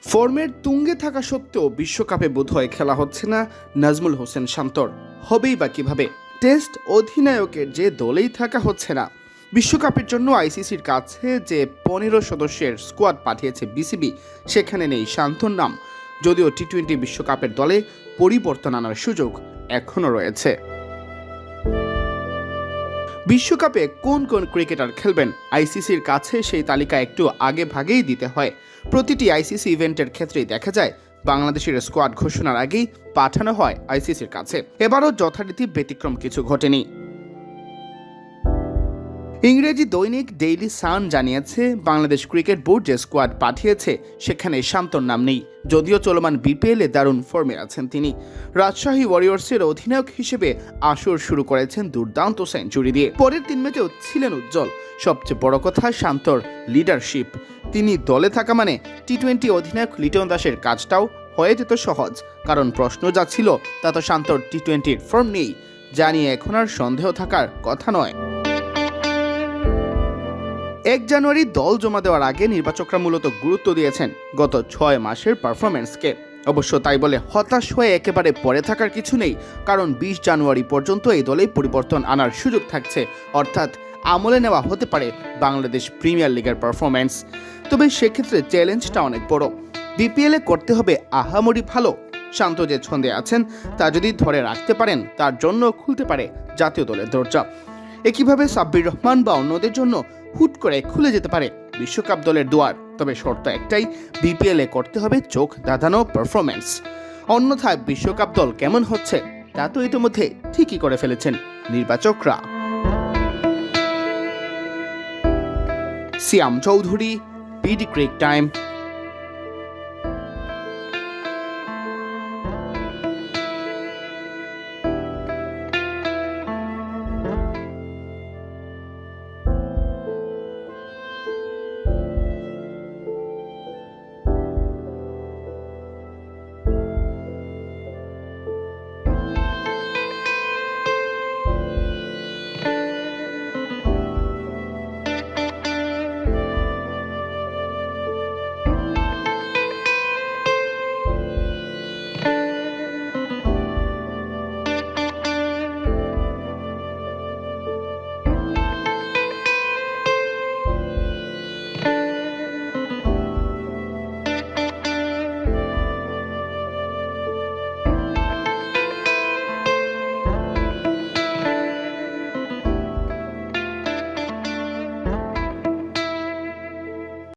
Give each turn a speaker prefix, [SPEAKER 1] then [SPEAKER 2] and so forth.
[SPEAKER 1] ফর্মের তুঙ্গে থাকা সত্ত্বেও বিশ্বকাপে বোধহয় খেলা হচ্ছে না নাজমুল হোসেন শান্তর। হবেই বা কিভাবে? টেস্ট অধিনায়কের যে দলেই থাকা হচ্ছে না। বিশ্বকাপের জন্য আইসিসির কাছে যে 15 সদস্যের স্কোয়াড পাঠিয়েছে বিসিবি, সেখানে নেই শান্তর নাম। যদিও টি-20 বিশ্বকাপের দলে পরিবর্তন আনার সুযোগ এখনও রয়েছে। বিশ্বকাপে কোন কোন ক্রিকেটার খেলবেন, আইসিসির কাছে সেই তালিকা একটু আগে ভাগেই দিতে হয়। প্রতিটি আইসিসি ইভেন্টের ক্ষেত্রেই দেখা যায় বাংলাদেশের স্কোয়াড ঘোষণার আগেই পাঠানো হয় আইসিসির কাছে। এবারও যথারীতি ব্যতিক্রম কিছু ঘটেনি। ইংরেজি দৈনিক ডেইলি সান জানিয়েছে, বাংলাদেশ ক্রিকেট বোর্ড যে স্কোয়াড পাঠিয়েছে সেখানে শান্তর নাম নেই। যদিও চলমান বিপিএলে দারুণ ফর্মে আছেন তিনি। রাজশাহী ওয়ারিয়র্সের অধিনায়ক হিসেবে আসর শুরু করেছেন দুর্দান্ত সেঞ্চুরি দিয়ে। পরের 3 ম্যাচেও ছিলেন উজ্জ্বল। সবচেয়ে বড় কথা শান্তর লিডারশিপ। তিনি দলে থাকা মানে টি-20 অধিনায়ক লিটন দাসের কাজটাও হয়ে যেত সহজ। কারণ প্রশ্ন যা ছিল তা তো শান্তর টি-20 ফর্ম নেই, যা নিয়ে এখন আর সন্দেহ থাকার কথা নয়। 1 জানুয়ারি দল জমা দেওয়ার আগে নির্বাচকরা মূলত গুরুত্ব দিয়েছেন গত 6 মাসের পারফরম্যান্সকে। অবশ্য তাই বলে হতাশ হয়ে একেবারে পড়ে থাকার কিছু নেই, কারণ 20 জানুয়ারি পর্যন্ত এই দলেই পরিবর্তন আনার সুযোগ থাকছে। অর্থাৎ আমলে নেওয়া হতে পারে বাংলাদেশ প্রিমিয়ার লিগের পারফরম্যান্স। তবে সেক্ষেত্রে চ্যালেঞ্জটা অনেক বড়। বিপিএলে করতে হবে আহামরি ভালো। শান্ত যে ছন্দে আছেন তা যদি ধরে রাখতে পারেন, তার জন্য খুলতে পারে জাতীয় দলের দরজা। একইভাবে সাব্বির রহমান বা অন্যদের জন্য হুট করে খুলে যেতে পারে বিশ্বকাপ দলের দুয়ার। তবে শর্ত একটাই, বিপিএলে করতে হবে চোখ ধাঁধানো পারফরম্যান্স। অন্যথায় বিশ্বকাপ দল কেমন হচ্ছে তা তো ইতিমধ্যে ঠিকই করে ফেলেছেন নির্বাচকরা। সিয়াম চৌধুরী, বিডি ক্রিক টাইম।